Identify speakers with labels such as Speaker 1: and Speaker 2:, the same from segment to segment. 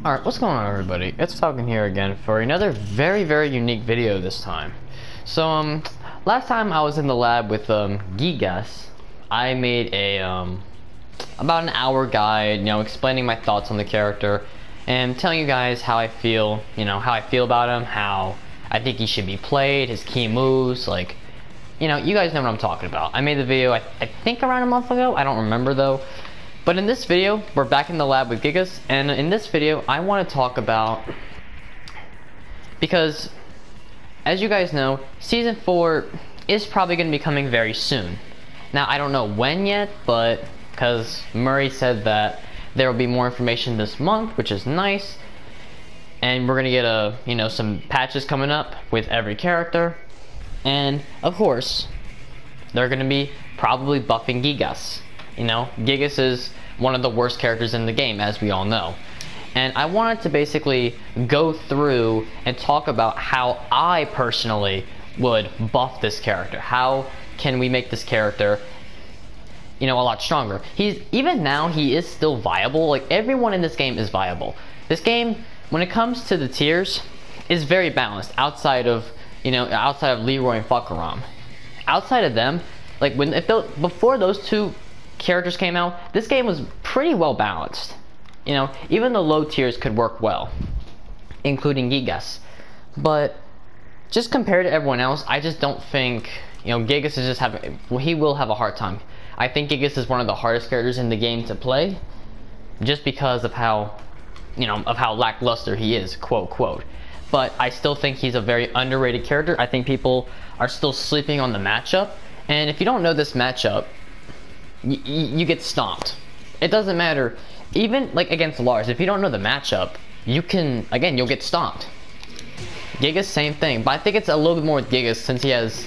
Speaker 1: Alright, what's going on everybody? It's Falcon here again for another very unique video this time. So, last time I was in the lab with, Gigas, I made a, about an hour guide, explaining my thoughts on the character and telling you guys how I feel, how I feel about him, how I think he should be played, his key moves, like, you guys know what I'm talking about. I made the video, I think around a month ago, I don't remember though. But in this video, we're back in the lab with Gigas, and in this video, I want to talk about, because, as you guys know, Season 4 is probably going to be coming very soon. Now, I don't know when yet, but, because Murray said that there will be more information this month, which is nice, and we're going to get some patches coming up with every character, and, of course, they're going to be probably buffing Gigas. Gigas is one of the worst characters in the game, as we all know. And I wanted to basically go through and talk about how I personally would buff this character. How can we make this character, a lot stronger? Even now, he is still viable. Like, everyone in this game is viable. This game, when it comes to the tiers, is very balanced outside of, Leroy and Fukaram. Outside of them, like, before those two characters came out, this game was pretty well balanced. Even the low tiers could work well, including Gigas. But just compared to everyone else, I just don't think, Gigas is just he will have a hard time. I think Gigas is one of the hardest characters in the game to play, just because of how, of how lackluster he is, quote. But I still think he's a very underrated character. I think people are still sleeping on the matchup. And if you don't know this matchup, you get stomped. It doesn't matter, even like against Lars, if you don't know the matchup, you'll get stomped. Gigas, same thing, but I think it's a little bit more with Gigas since he has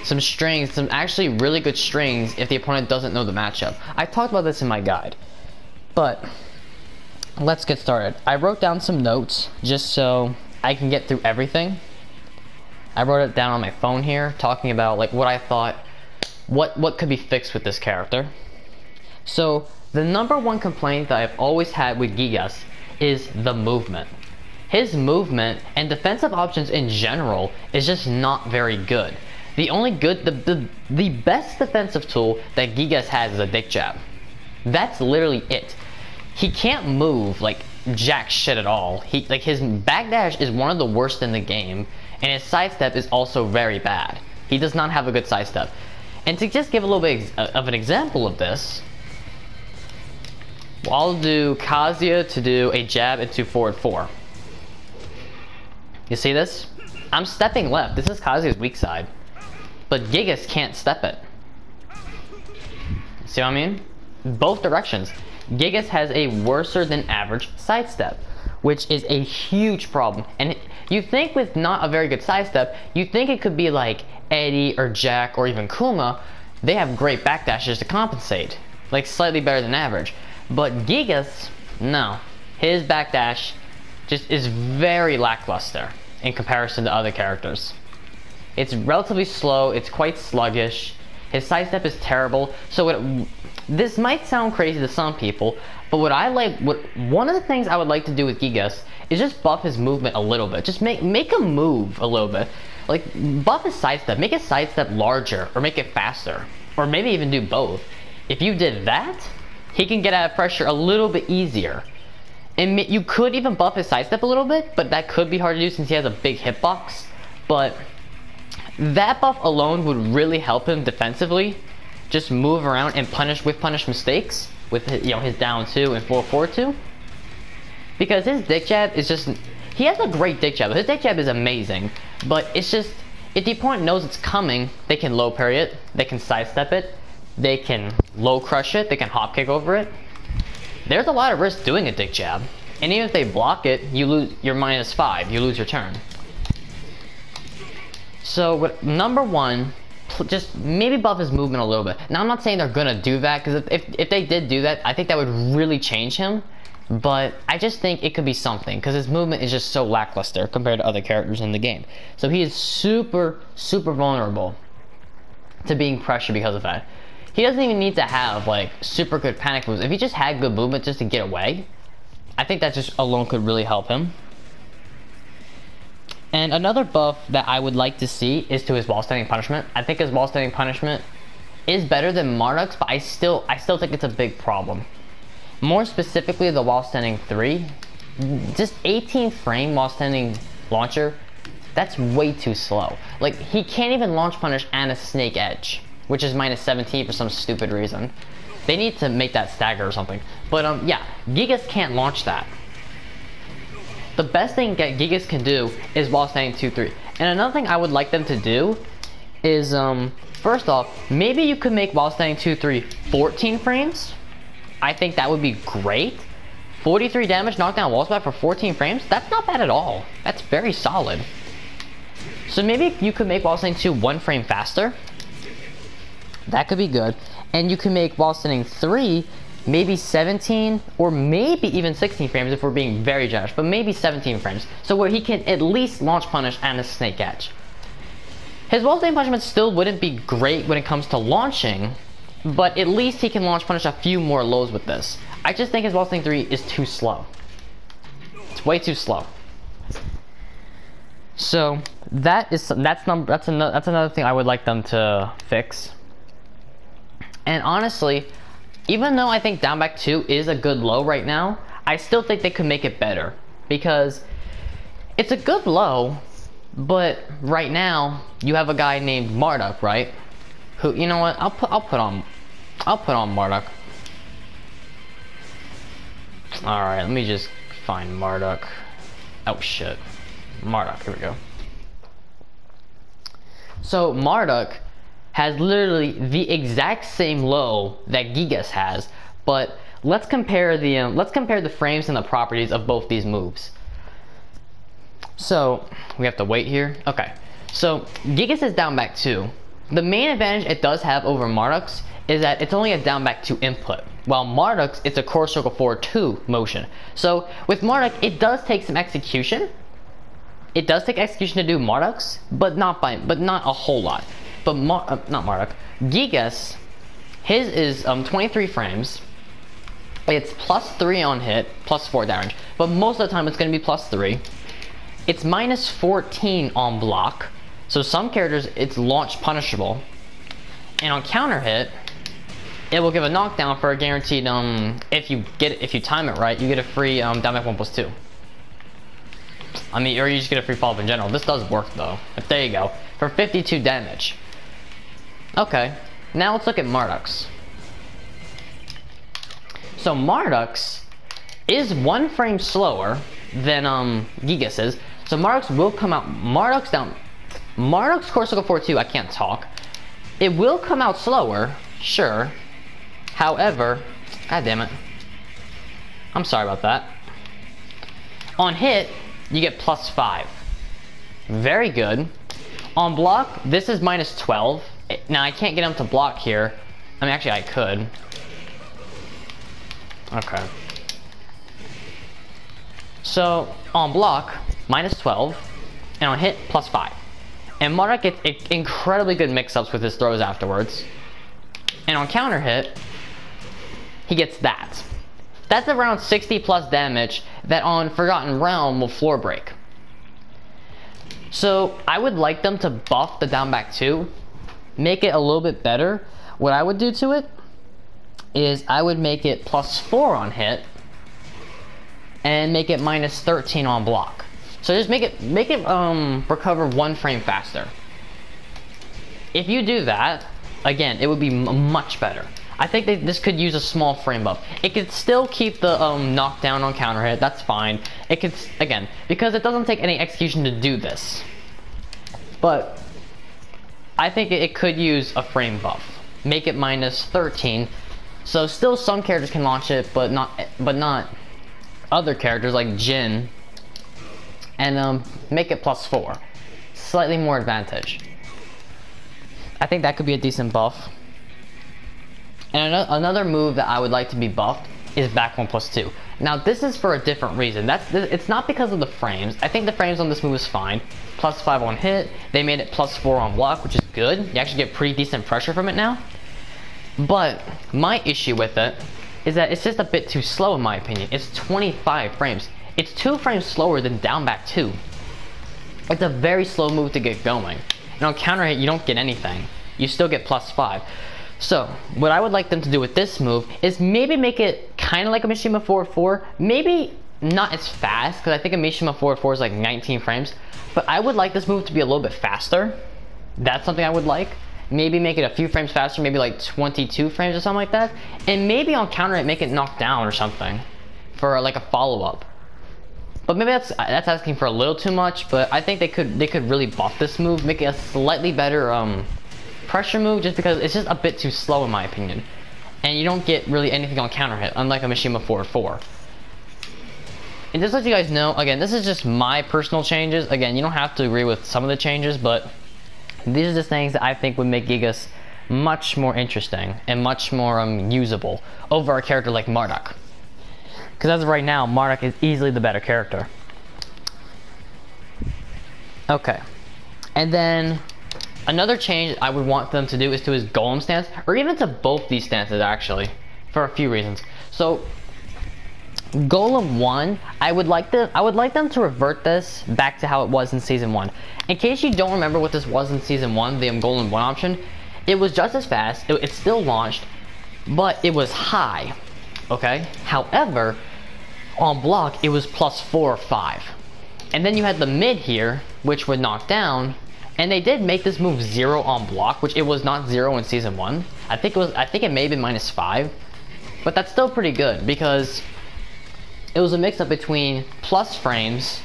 Speaker 1: some strings, some actually really good strings if the opponent doesn't know the matchup. I talked about this in my guide, but let's get started. I wrote down some notes just so I can get through everything. I wrote it down on my phone here, talking about like what I thought, what could be fixed with this character. So the number one complaint that I've always had with Gigas is the movement. His movement and defensive options in general is just not very good. The only good, the best defensive tool that Gigas has is a dick jab. That's literally it. He can't move like jack shit at all. His backdash is one of the worst in the game, and his sidestep is also very bad. He does not have a good sidestep. And to just give a little bit of an example of this, I'll do Kazuya to do a jab into forward 4. You see this? I'm stepping left. This is Kazuya's weak side. But Gigas can't step it. See what I mean? Both directions. Gigas has a worser than average sidestep, which is a huge problem. And you think with not a very good sidestep, you think it could be like Eddie or Jack or even Kuma. They have great backdashes to compensate, like slightly better than average. But Gigas, no. His backdash just is very lackluster in comparison to other characters. It's relatively slow, it's quite sluggish, his sidestep is terrible. So this might sound crazy to some people, but one of the things I would like to do with Gigas is just buff his movement a little bit. Just make him move a little bit. Like, buff his sidestep, make his sidestep larger, or make it faster, or maybe even do both. If you did that, he can get out of pressure a little bit easier. And you could even buff his sidestep a little bit, but that could be hard to do since he has a big hitbox. But that buff alone would really help him defensively. Just move around and punish mistakes with his down 2 and 4-4-2. Because his dick jab is just, he has a great dick jab. His dick jab is amazing, but it's just, if the opponent knows it's coming, they can low parry it, they can sidestep it, they can low crush it, they can hop kick over it. There's a lot of risk doing a dick jab, and even if they block it, you lose your -5, you lose your turn. So number one, just maybe buff his movement a little bit. Now I'm not saying they're gonna do that, because if they did do that, I think that would really change him. But I just think it could be something, because his movement is just so lackluster compared to other characters in the game. So he is super vulnerable to being pressured because of that. He doesn't even need to have like super good panic moves. If he just had good movement just to get away, I think that just alone could really help him. And another buff that I would like to see is to his wall standing punishment. I think his wall standing punishment is better than Marduk's, but I still think it's a big problem. More specifically, the wall standing 3. Just 18 frame wall standing launcher, that's way too slow. Like, he can't even launch punish and a snake edge, which is minus 17 for some stupid reason. They need to make that stagger or something. But yeah, Gigas can't launch that. The best thing that Gigas can do is wall standing 2-3. And another thing I would like them to do is, first off, maybe you could make wall standing 2-3 14 frames. I think that would be great. 43 damage knockdown wall splat for 14 frames? That's not bad at all. That's very solid. So maybe you could make wall standing 2 1 frame faster. That could be good. And you can make wall standing 3 maybe 17 or maybe even 16 frames if we're being very generous, but maybe 17 frames. So where he can at least launch punish and a snake edge. His wall standing punishment still wouldn't be great when it comes to launching, but at least he can launch punish a few more lows with this. I just think his wall standing 3 is too slow. It's way too slow. So that's another thing I would like them to fix. And honestly, even though I think down back 2 is a good low right now, I still think they could make it better. Because it's a good low, but right now, you have a guy named Marduk, right? Who, you know what, I'll put on Marduk. Alright, let me just find Marduk. Oh shit. Marduk, here we go. So Marduk has literally the exact same low that Gigas has, but let's compare the frames and the properties of both these moves. So we have to wait here. Okay, so Gigas is down back 2. The main advantage it does have over Marduk's is that it's only a down back 2 input, while Marduk's it's a core circle forward 2 motion. So with Marduk, it does take some execution. It does take execution to do Marduk's, but not a whole lot. But not Marduk. Gigas, his is 23 frames. It's plus 3 on hit, plus 4 damage. But most of the time it's going to be plus 3. It's minus 14 on block. So some characters it's launch punishable. And on counter hit, it will give a knockdown for a guaranteed if you time it right, you get a free down back 1+2. I mean, or you just get a free follow-up in general. This does work though. But there you go. For 52 damage. Okay, now let's look at Marduk's. So Marduk's is 1 frame slower than Gigas is. So Marduk's will come out. Marduk's core circle 4-2. I can't talk. It will come out slower, sure. However, god damn it. I'm sorry about that. On hit, you get plus 5. Very good. On block, this is minus 12. Now I can't get him to block here. I mean, actually I could. Okay. So on block, minus 12, and on hit, plus 5. And Marduk gets incredibly good mix-ups with his throws afterwards. And on counter hit, he gets that. That's around 60 plus damage that on Forgotten Realm will floor break. So I would like them to buff the down back 2, make it a little bit better. What I would do to it is I would make it plus 4 on hit and make it minus 13 on block. So just make it recover 1 frame faster. If you do that, again, it would be much better. I think this could use a small frame buff. It could still keep the knockdown on counter hit, that's fine. It could, again, because it doesn't take any execution to do this. But I think it could use a frame buff. Make it minus 13. So still some characters can launch it, but not other characters like Jin. And make it plus 4. Slightly more advantage. I think that could be a decent buff. And another move that I would like to be buffed is back 1+2. Now this is for a different reason. It's not because of the frames. I think the frames on this move is fine. Plus 5 on hit. They made it plus 4 on block, which is good. You actually get pretty decent pressure from it now. But my issue with it is that it's just a bit too slow in my opinion. It's 25 frames. It's 2 frames slower than down back 2. It's a very slow move to get going. And on counter hit, you don't get anything. You still get +5. So, what I would like them to do with this move is maybe make it kind of like a Mishima 4-4. Maybe not as fast, because I think a Mishima 4-4 is like 19 frames. But I would like this move to be a little bit faster. That's something I would like. Maybe make it a few frames faster, maybe like 22 frames or something like that. And maybe on counter hit, make it knock down or something for like a follow-up. But maybe that's asking for a little too much, but I think they could really buff this move, make it a slightly better pressure move, just because it's just a bit too slow in my opinion. And you don't get really anything on counter hit, unlike a Mishima 4-4. And just to let you guys know, again, this is just my personal changes. Again, you don't have to agree with some of the changes, but these are just things that I think would make Gigas much more interesting and much more usable over a character like Marduk. Because as of right now, Marduk is easily the better character. Okay. And then another change I would want them to do is to his golem stance, or even to both these stances actually, for a few reasons. So Golem 1, I would like them to revert this back to how it was in Season 1. In case you don't remember what this was in Season 1, the Golem 1 option, it was just as fast, it still launched, but it was high, okay? However, on block, it was +4 or 5. And then you had the mid here, which would knock down, and they did make this move 0 on block, which it was not 0 in Season 1. I think it may have been -5, but that's still pretty good, because it was a mix-up between plus frames,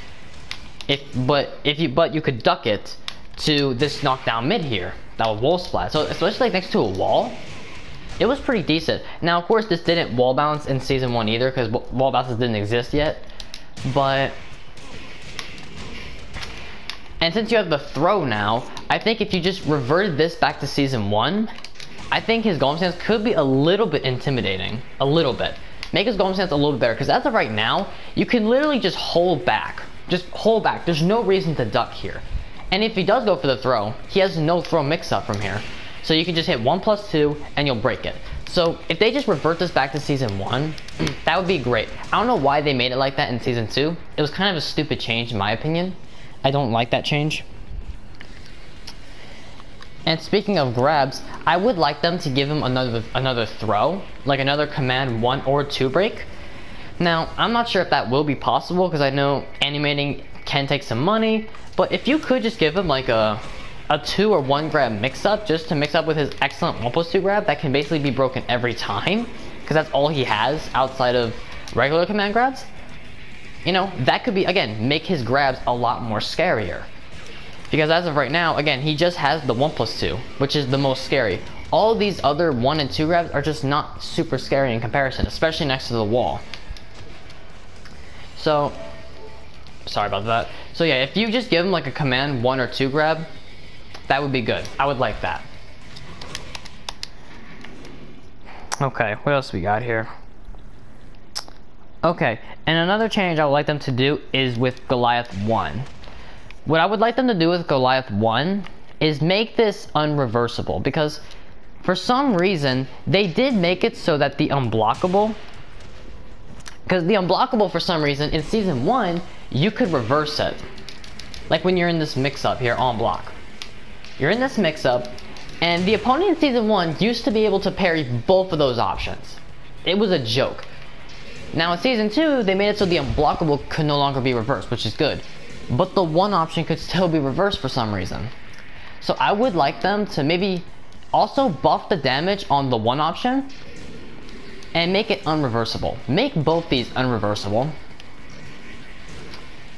Speaker 1: but you could duck it to this knockdown mid here. That was wall splat. So especially like next to a wall, it was pretty decent. Now of course this didn't wall bounce in Season 1 either, because wall bounces didn't exist yet. And since you have the throw now, I think if you just reverted this back to Season 1, I think his golem stance could be a little bit intimidating. A little bit. Make his golem stance a little bit better, because as of right now, you can literally just hold back. Just hold back. There's no reason to duck here. And if he does go for the throw, he has no throw mix-up from here. So you can just hit 1+2 and you'll break it. So if they just revert this back to Season 1, that would be great. I don't know why they made it like that in Season 2. It was kind of a stupid change in my opinion. I don't like that change. And speaking of grabs, I would like them to give him another throw, like another command 1 or 2 break. Now, I'm not sure if that will be possible, because I know animating can take some money, but if you could just give him like a 2 or 1 grab mix-up, just to mix up with his excellent 1+2 grab that can basically be broken every time, because that's all he has outside of regular command grabs, you know, that could be, again, make his grabs a lot more scarier. Because as of right now, again, he just has the 1+2, which is the most scary. All these other 1 and 2 grabs are just not super scary in comparison, especially next to the wall. So, sorry about that. So yeah, if you just give him like a command 1 or 2 grab, that would be good. I would like that. Okay, what else we got here? Okay, and another change I would like them to do is with Goliath 1. What I would like them to do with Goliath 1 is make this unreversible, because for some reason they did make it so that the unblockable, because the unblockable for some reason in Season 1 you could reverse it, like when you're in this mix-up here on block. You're in this mix-up and the opponent in Season 1 used to be able to parry both of those options. It was a joke. Now in Season 2 they made it so the unblockable could no longer be reversed, which is good. But the 1 option could still be reversed for some reason. So I would like them to maybe also buff the damage on the 1 option and make it unreversible. Make both these unreversible.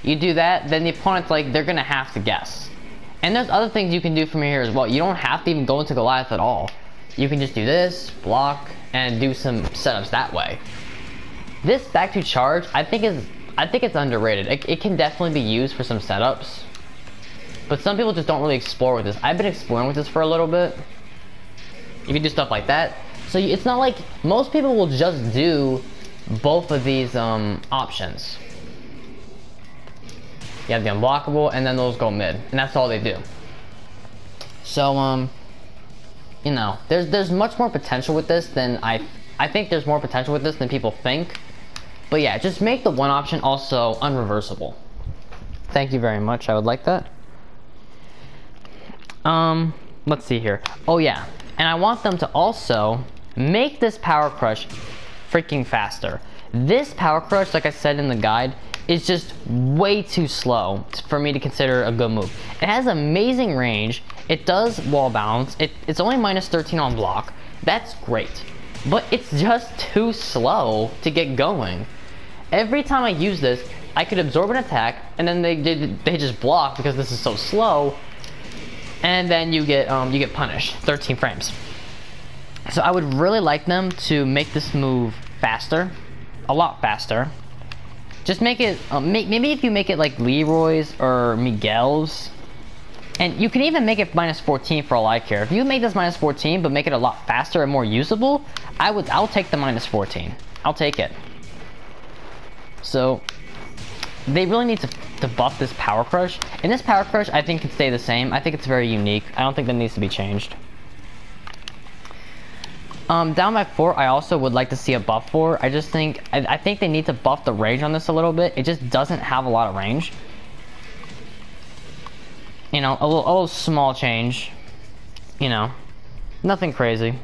Speaker 1: You do that, then the opponent's like, they're gonna have to guess. And there's other things you can do from here as well. You don't have to even go into Goliath at all. You can just do this, block, and do some setups that way. This back to charge, I think it's underrated. It can definitely be used for some setups, but some people just don't really explore with this. I've been exploring with this for a little bit. You can do stuff like that. So it's not like most people will just do both of these options. You have the unblockable, and then those go mid, and that's all they do. So you know, there's much more potential with this than I I think there's more potential with this than people think. But yeah, just make the one option also unreversible. Thank you very much, I would like that. Let's see here. Oh yeah, and I want them to also make this Power Crush freaking faster. This Power Crush, like I said in the guide, is just way too slow for me to consider a good move. It has amazing range, it does wall bounce, it's only minus 13 on block, that's great. But it's just too slow to get going. Every time I use this, I could absorb an attack, and then they just block because this is so slow, and then you get punished, 13 frames. So I would really like them to make this move faster, a lot faster. Just make it, maybe if you make it like Leroy's or Miguel's, and you can even make it minus 14 for all I care. If you make this minus 14 but make it a lot faster and more usable, I'll take the minus 14. I'll take it. So they really need to buff this Power Crush, and this Power Crush I think can stay the same. I think it's very unique. I don't think that needs to be changed. Down by 4, I also would like to see a buff for. I think they need to buff the range on this a little bit. It just doesn't have a lot of range. You know, a little small change. You know, nothing crazy.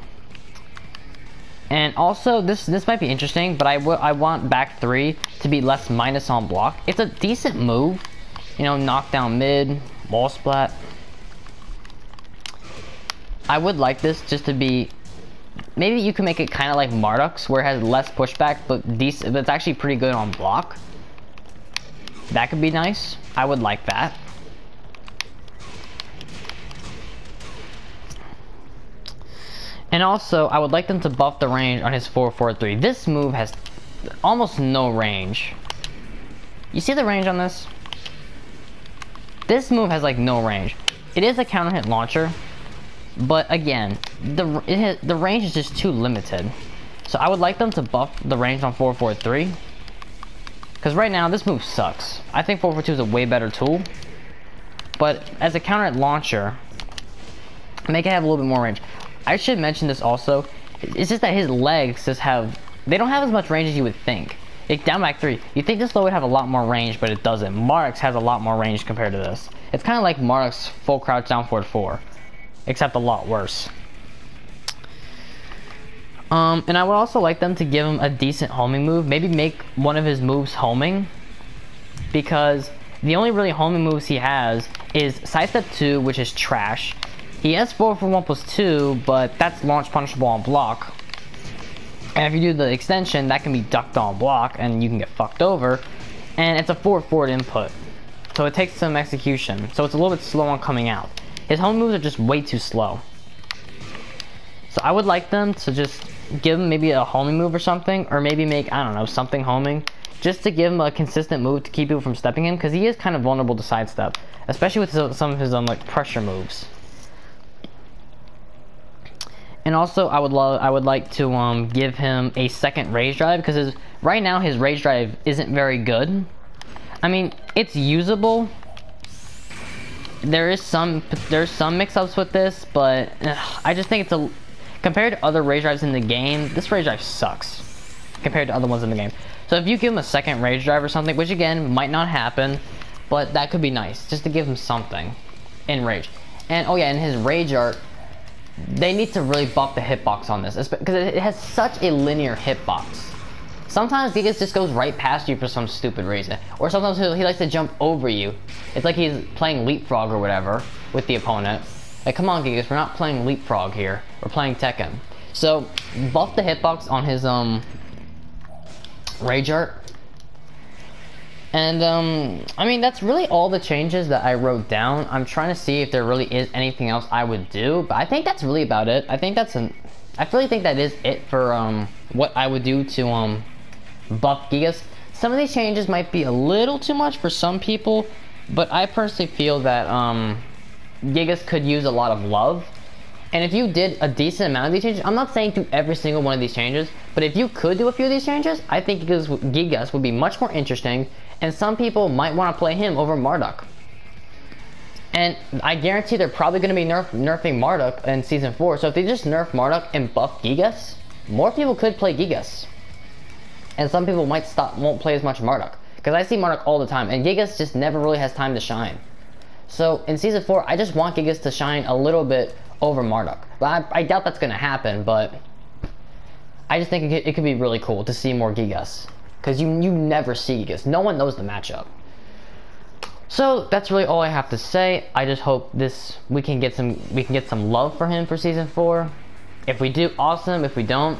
Speaker 1: And also, this might be interesting, but I want back 3 to be less minus on block. It's a decent move. You know, knockdown mid, wall splat. I would like this just to be. Maybe you can make it kind of like Marduk's, where it has less pushback, but decent. But it's actually pretty good on block. That could be nice. I would like that. And also, I would like them to buff the range on his 4-4-3. This move has almost no range. You see the range on this? This move has like no range. It is a counter hit launcher. But again, the range is just too limited. So I would like them to buff the range on 4-4-3. Because right now, this move sucks. I think 4-4-2 is a way better tool. But as a counter hit launcher, make it have a little bit more range. I should mention this also. It's just that his legs just they don't have as much range as you would think. Down back 3, you think this low would have a lot more range, but it doesn't. Marduk's has a lot more range compared to this. It's kind of like Marduk's full crouch down forward 4. Except a lot worse. And I would also like them to give him a decent homing move. Maybe make one of his moves homing. Because the only really homing moves he has is sidestep 2, which is trash. He has 4-for-1+2, but that's launch punishable on block. And if you do the extension, that can be ducked on block, and you can get fucked over. And it's a forward input. So it takes some execution. So it's a little bit slow on coming out. His home moves are just way too slow. So I would like them to just give him maybe a homing move or something, or maybe make, I don't know, something homing, just to give him a consistent move to keep people from stepping him, because he is kind of vulnerable to sidestep, especially with some of his like pressure moves. And also, I would like to give him a second rage drive, because right now his rage drive isn't very good. I mean, it's usable. There's some mix-ups with this, but I just think it's compared to other rage drives in the game, this rage drive sucks compared to other ones in the game. So if you give him a second rage drive or something, which again might not happen, but that could be nice just to give him something in rage. And oh yeah, in his rage art, they need to really buff the hitbox on this, because it has such a linear hitbox. Sometimes Gigas just goes right past you for some stupid reason. Or sometimes he likes to jump over you. It's like he's playing leapfrog or whatever with the opponent. Like, come on Gigas, we're not playing leapfrog here. We're playing Tekken. So, buff the hitbox on his rage art. And I mean, that's really all the changes that I wrote down. I'm trying to see if there really is anything else I would do, but I think that's really about it. I really think that is it for what I would do to buff Gigas. Some of these changes might be a little too much for some people, but I personally feel that Gigas could use a lot of love. And if you did a decent amount of these changes, I'm not saying do every single one of these changes, but if you could do a few of these changes, I think Gigas would be much more interesting, and some people might want to play him over Marduk. And I guarantee they're probably going to be nerfing Marduk in Season 4, so if they just nerf Marduk and buff Gigas, more people could play Gigas. And some people won't play as much Marduk. Because I see Marduk all the time, and Gigas just never really has time to shine. So in Season 4, I just want Gigas to shine a little bit over Marduk. But I doubt that's going to happen, but I just think it could be really cool to see more Gigas. Because you never see Gigas. No one knows the matchup. So that's really all I have to say. I just hope we can get some love for him for Season 4. If we do, awesome. If we don't,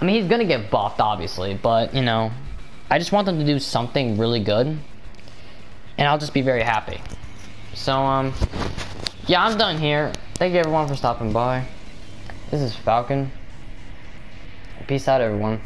Speaker 1: I mean, he's gonna get buffed, obviously, but you know, I just want them to do something really good, and I'll just be very happy. So yeah, I'm done here. Thank you everyone for stopping by. This is Falcon. Peace out, everyone.